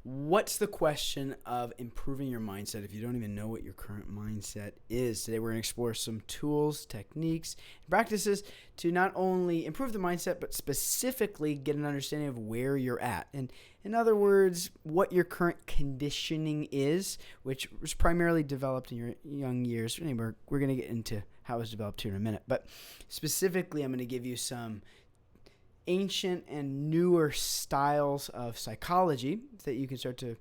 What's the question of improving your mindset if you don't even know what your current mindset is? Today we're going to explore some tools, techniques, and practices to not only improve the mindset, but specifically get an understanding of where you're at. And in other words, what your current conditioning is, which was primarily developed in your young years. Anyway, we're going to get into how it was developed here in a minute. But specifically, I'm going to give you some ancient and newer styles of psychology that you can start to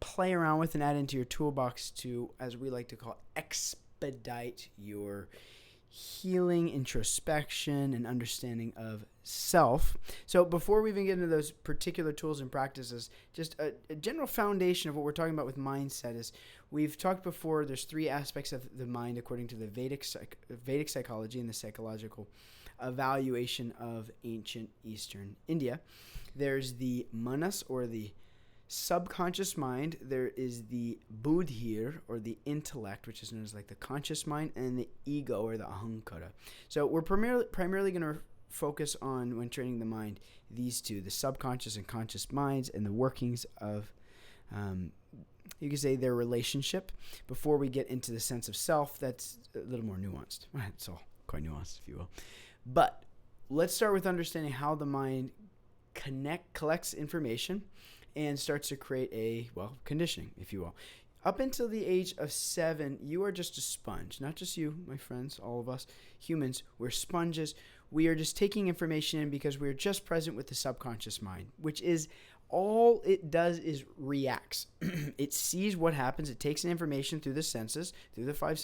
play around with and add into your toolbox to, as we like to call, expedite your healing, introspection, and understanding of self. So before we even get into those particular tools and practices, just a general foundation of what we're talking about with mindset is, we've talked before, there's 3 aspects of the mind according to the Vedic psychology and the psychological evaluation of ancient Eastern India. There's the manas, or the subconscious mind. There is the buddhi, or the intellect, which is known as like the conscious mind, and the ego, or the ahankara. So we're primarily going to focus on, when training the mind, these 2, the subconscious and conscious minds, and the workings of you could say their relationship, before we get into the sense of self. That's a little more nuanced. It's all quite nuanced, if you will. But let's start with understanding how the mind collects information and starts to create conditioning, if you will. Up until the age of 7, you are just a sponge. Not just you, my friends, all of us humans. We're sponges. We are just taking information in because we're just present with the subconscious mind, which is all it does is reacts. It sees what happens. It takes in information through the senses, through the 5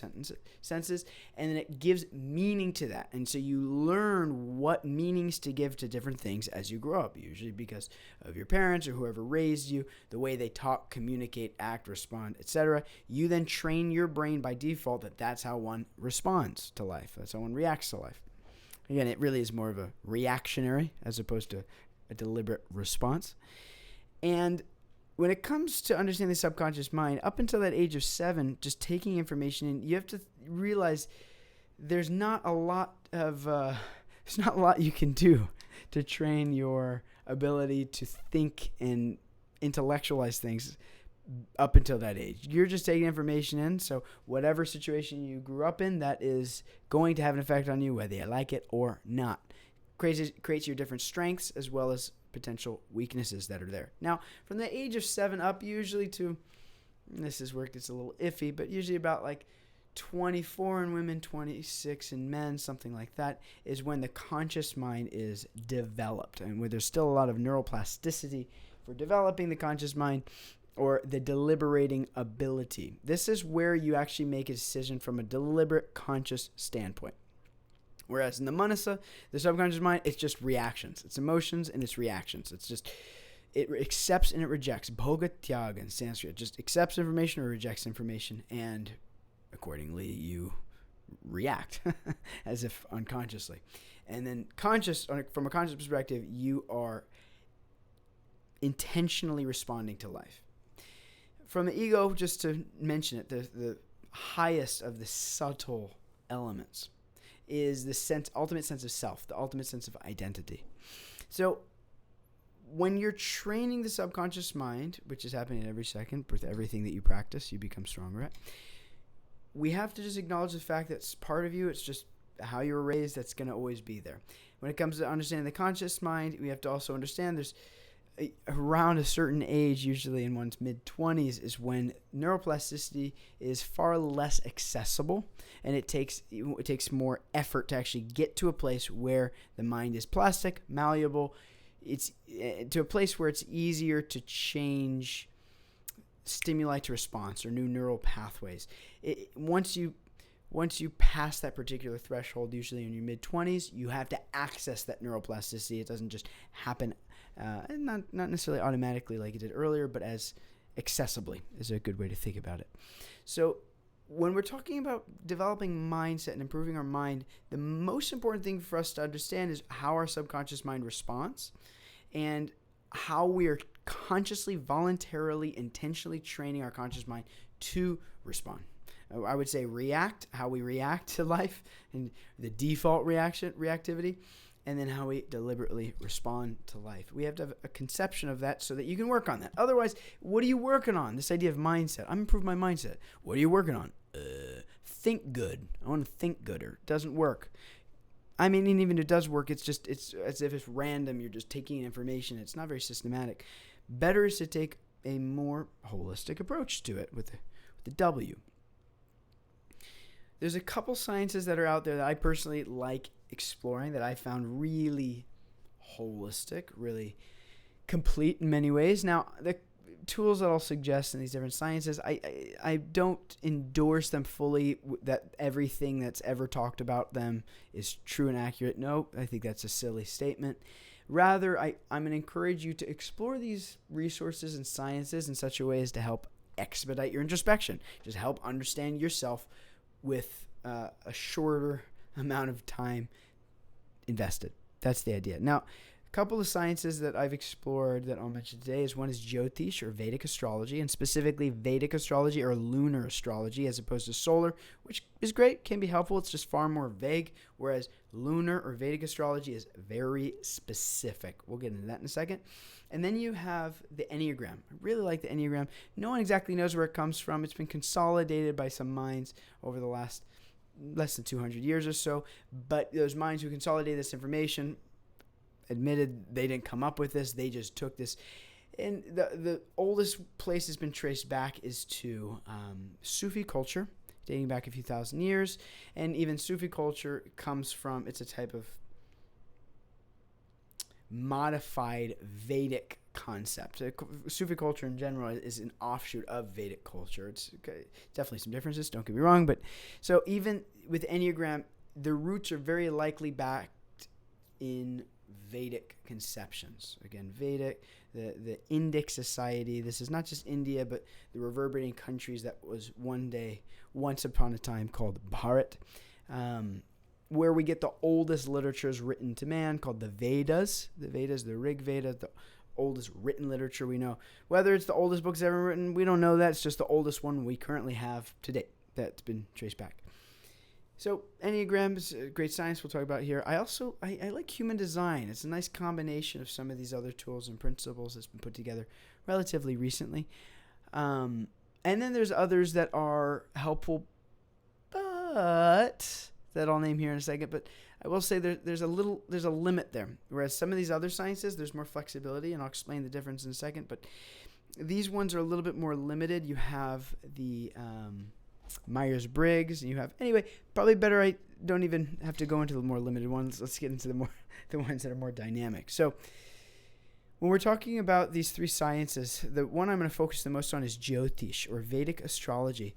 senses, and then it gives meaning to that. And so you learn what meanings to give to different things as you grow up, usually because of your parents or whoever raised you, the way they talk, communicate, act, respond, etc. You then train your brain by default that that's how one responds to life. That's how one reacts to life. Again, it really is more of a reactionary as opposed to a deliberate response. And when it comes to understanding the subconscious mind, up until that age of 7, just taking information in, you have to realize there's not a lot you can do to train your ability to think and intellectualize things up until that age. You're just taking information in, so whatever situation you grew up in, that is going to have an effect on you, whether you like it or not. Creates your different strengths as well as potential weaknesses that are there. Now, from the age of 7 up, usually to, this is where it gets a little iffy, but usually about like 24 in women, 26 in men, something like that, is when the conscious mind is developed, and where there's still a lot of neuroplasticity for developing the conscious mind, or the deliberating ability. This is where you actually make a decision from a deliberate, conscious standpoint. Whereas in the manasa, the subconscious mind, it's just reactions. It's emotions and it's reactions. It's just, it accepts and it rejects. Bhoga tyaga in Sanskrit. It just accepts information or rejects information, and accordingly you react as if unconsciously. And then from a conscious perspective, you are intentionally responding to life. From the ego, just to mention it, the highest of the subtle elements is the ultimate sense of self, the ultimate sense of identity. So when you're training the subconscious mind, which is happening every second with everything that you practice, you become stronger at, we have to just acknowledge the fact that it's part of you. It's just how you were raised. That's going to always be there. When it comes to understanding the conscious mind, we have to also understand there's around a certain age, usually in one's mid-20s, is when neuroplasticity is far less accessible, and it takes more effort to actually get to a place where the mind is plastic, malleable. It's to a place where it's easier to change stimuli to response or new neural pathways. Once you pass that particular threshold, usually in your mid-20s, you have to access that neuroplasticity. It doesn't just happen, not necessarily automatically like it did earlier, but as accessibly is a good way to think about it. So when we're talking about developing mindset and improving our mind, the most important thing for us to understand is how our subconscious mind responds and how we are consciously, voluntarily, intentionally training our conscious mind to respond. I would say how we react to life and the default reactivity, and then how we deliberately respond to life. We have to have a conception of that so that you can work on that. Otherwise, what are you working on? This idea of mindset. I'm improving my mindset. What are you working on? Think good. I want to think gooder. It doesn't work. I mean, and even if it does work, it's as if it's random. You're just taking information. It's not very systematic. Better is to take a more holistic approach to it with the W. There's a couple sciences that are out there that I personally like exploring that I found really holistic, really complete in many ways. Now, the tools that I'll suggest in these different sciences, I don't endorse them fully, that everything that's ever talked about them is true and accurate. No, I think that's a silly statement. Rather, I'm going to encourage you to explore these resources and sciences in such a way as to help expedite your introspection, just help understand yourself with a shorter amount of time invested. That's the idea. Now, a couple of sciences that I've explored that I'll mention today is one is Jyotish or Vedic Astrology, and specifically Vedic Astrology or lunar astrology as opposed to solar, which is great, can be helpful. It's just far more vague, whereas lunar or Vedic Astrology is very specific. We'll get into that in a second. And then you have the Enneagram. I really like the Enneagram. No one exactly knows where it comes from. It's been consolidated by some minds over the last less than 200 years or so, but those minds who consolidated this information admitted they didn't come up with this. They just took this. And the oldest place has been traced back is to Sufi culture, dating back a few thousand years. And even Sufi culture comes from, it's a type of modified Vedic concept. Sufi culture in general is an offshoot of Vedic culture. It's definitely some differences, don't get me wrong. But so even with Enneagram, the roots are very likely backed in Vedic conceptions. Again, Vedic, the Indic society. This is not just India, but the reverberating countries that was once upon a time called Bharat, where we get the oldest literatures written to man called the Vedas. The Vedas, the Rig Veda, the oldest written literature we know. Whether it's the oldest books ever written, we don't know that. It's just the oldest one we currently have to date that's been traced back. So Enneagram is a great science we'll talk about here. I like human design. It's a nice combination of some of these other tools and principles that's been put together relatively recently. And then there's others that are helpful, but that I'll name here in a second. But I will say there's a limit there. Whereas some of these other sciences, there's more flexibility, and I'll explain the difference in a second. But these ones are a little bit more limited. You have the Myers-Briggs, and you have, anyway, probably better I don't even have to go into the more limited ones. Let's get into the ones that are more dynamic. So when we're talking about these three sciences, the one I'm going to focus the most on is Jyotish or Vedic Astrology.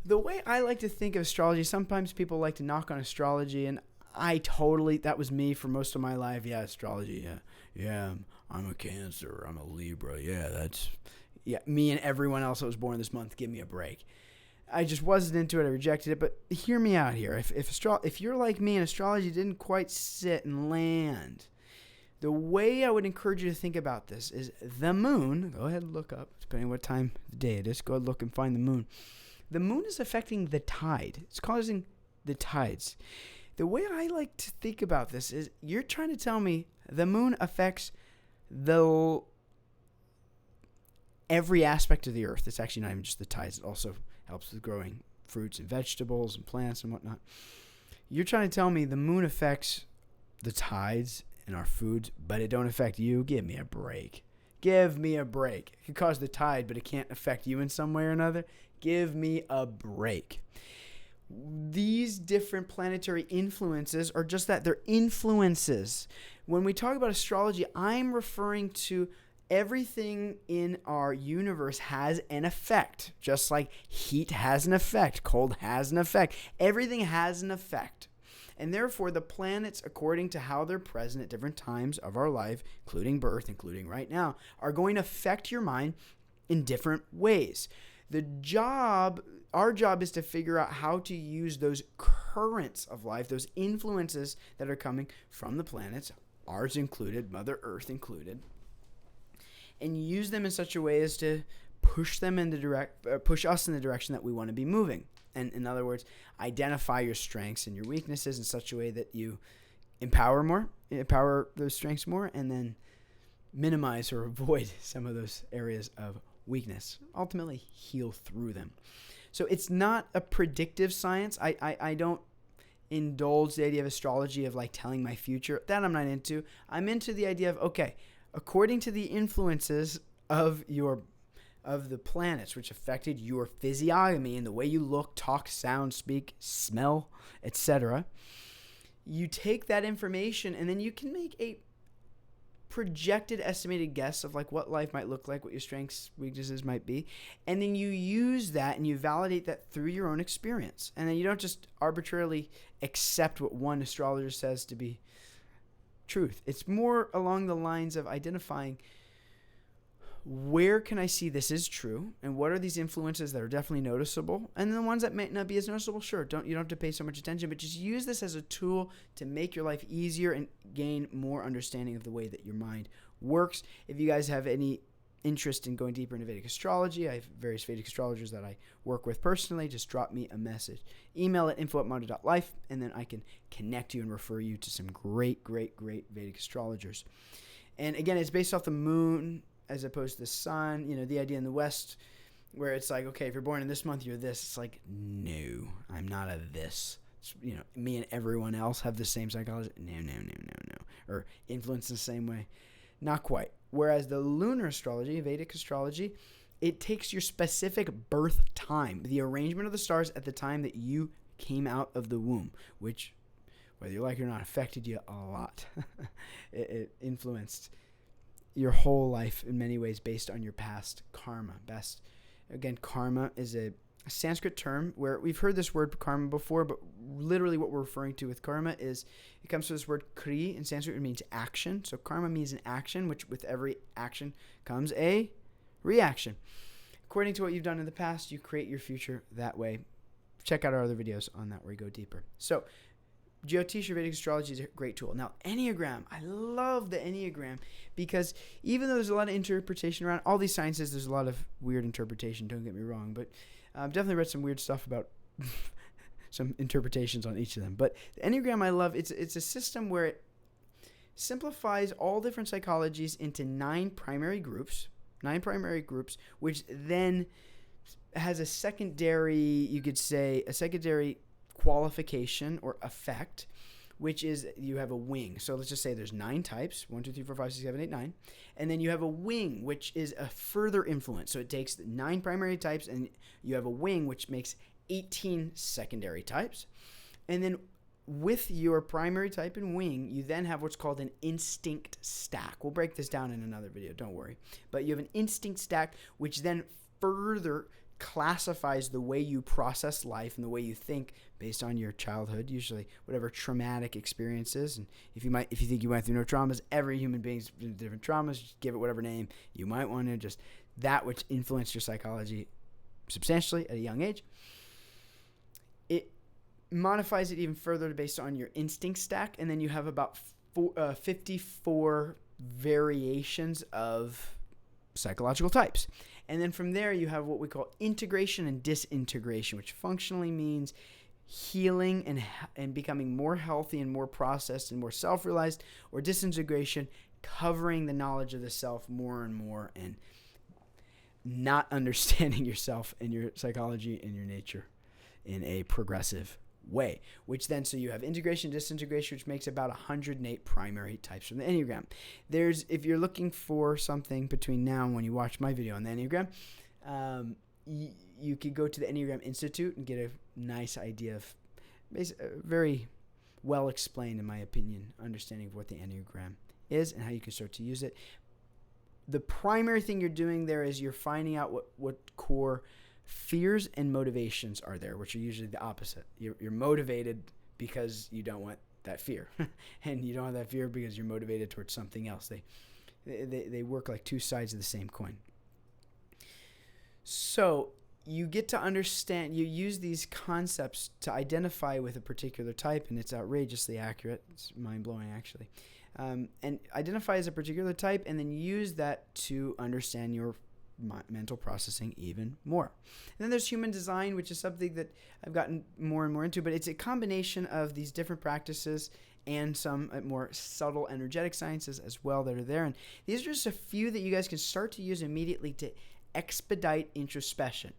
The way I like to think of astrology, sometimes people like to knock on astrology, and that was me for most of my life. Yeah, astrology, yeah, I'm a Cancer, I'm a Libra, me and everyone else that was born this month, give me a break. I just wasn't into it, I rejected it, but hear me out here. If you're like me and astrology didn't quite sit and land, the way I would encourage you to think about this is the moon, go ahead and look up, depending on what time of the day it is, go ahead and look and find the moon. The moon is affecting the tide. It's causing the tides. The way I like to think about this is you're trying to tell me the moon affects every aspect of the earth. It's actually not even just the tides. It also helps with growing fruits and vegetables and plants and whatnot. You're trying to tell me the moon affects the tides and our foods, but it don't affect you? Give me a break. Give me a break. It can cause the tide, but it can't affect you in some way or another. Give me a break. These different planetary influences are just that. They're influences. When we talk about astrology, I'm referring to everything in our universe has an effect. Just like heat has an effect, cold has an effect. Everything has an effect. And therefore, the planets, according to how they're present at different times of our life, including birth, including right now, are going to affect your mind in different ways. Our job is to figure out how to use those currents of life, those influences that are coming from the planets, ours included, Mother Earth included, and use them in such a way as to push us in the direction that we want to be moving. And in other words, identify your strengths and your weaknesses in such a way that you empower more empower those strengths more, and then minimize or avoid some of those areas of weakness. Ultimately, heal through them. So it's not a predictive science. I don't indulge the idea of astrology of like telling my future. That I'm not into. I'm into the idea of, okay, according to the influences of the planets which affected your physiognomy and the way you look, talk, sound, speak, smell, etc., you take that information and then you can make a projected estimated guess of like what life might look like, what your strengths, weaknesses might be, and then you use that and you validate that through your own experience. And then you don't just arbitrarily accept what one astrologer says to be truth. It's more along the lines of identifying, where can I see this is true, and what are these influences that are definitely noticeable, and then the ones that may not be as noticeable. Sure, you don't have to pay so much attention, but just use this as a tool to make your life easier and gain more understanding of the way that your mind works. If you guys have any interest in going deeper into Vedic astrology, I have various Vedic astrologers that I work with personally. Just drop me a message. Email at info@manda.life, and then I can connect you and refer you to some great Vedic astrologers. And again, it's based off the moon as opposed to the sun. You know, the idea in the West where it's like, okay, if you're born in this month, you're this. It's like, no, I'm not a this. It's, you know, me and everyone else have the same psychology. No. Or influence the same way. Not quite. Whereas the lunar astrology, Vedic astrology, it takes your specific birth time, the arrangement of the stars at the time that you came out of the womb, which, whether you like it or not, affected you a lot. It influenced your whole life in many ways based on your past karma. Again, karma is a Sanskrit term where we've heard this word karma before, but literally what we're referring to with karma is, it comes from this word kri in Sanskrit. It means action. So karma means an action, which with every action comes a reaction. According to what you've done in the past, you create your future that way. Check out our other videos on that where we go deeper. So Jyotish or Vedic astrology is a great tool. Now, Enneagram. I love the Enneagram because even though there's a lot of interpretation around all these sciences, there's a lot of weird interpretation, don't get me wrong, but I've definitely read some weird stuff about some interpretations on each of them. But the Enneagram I love. It's a system where it simplifies all different psychologies into 9 primary groups, which then has a secondary, you could say, a secondary qualification or effect, which is you have a wing. So let's just say there's 9 types, 1, 2, 3, 4, 5, 6, 7, 8, 9. And then you have a wing, which is a further influence. So it takes the 9 primary types and you have a wing, which makes 18 secondary types. And then with your primary type and wing, you then have what's called an instinct stack. We'll break this down in another video, don't worry. But you have an instinct stack, which then further classifies the way you process life and the way you think based on your childhood, usually whatever traumatic experiences. And if you think you went through no traumas, every human being's been through different traumas. Just give it whatever name you might want to, just that which influenced your psychology substantially at a young age. It modifies it even further based on your instinct stack, and then you have about 54 variations of psychological types. And then from there, you have what we call integration and disintegration, which functionally means healing and becoming more healthy and more processed and more self-realized, or disintegration, covering the knowledge of the self more and more and not understanding yourself and your psychology and your nature in a progressive way, which then, so you have integration, disintegration, which makes about 108 primary types from the Enneagram. If you're looking for something between now and when you watch my video on the Enneagram, you could go to the Enneagram Institute and get a nice idea of very well explained, in my opinion, understanding of what the Enneagram is and how you can start to use it. The primary thing you're doing there is you're finding out what core fears and motivations are there, which are usually the opposite. You're motivated because you don't want that fear, and you don't have that fear because you're motivated towards something else. They work like 2 sides of the same coin. So you get to understand, you use these concepts to identify with a particular type, and it's outrageously accurate. It's mind-blowing, actually. And identify as a particular type, and then use that to understand your mental processing even more. And then there's human design, which is something that I've gotten more and more into, but it's a combination of these different practices and some more subtle energetic sciences as well that are there. And these are just a few that you guys can start to use immediately to expedite introspection.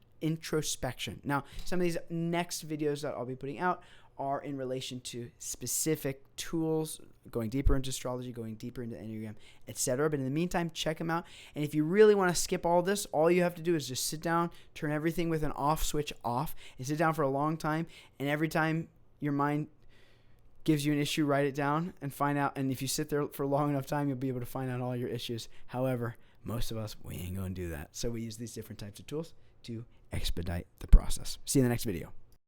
Now, some of these next videos that I'll be putting out are in relation to specific tools, going deeper into astrology, going deeper into Enneagram, etc. But in the meantime, check them out. And if you really want to skip all this, all you have to do is just sit down, turn everything with an off switch off, and sit down for a long time. And every time your mind gives you an issue, write it down and find out. And if you sit there for a long enough time, you'll be able to find out all your issues. However, most of us, we ain't going to do that. So we use these different types of tools to expedite the process. See you in the next video.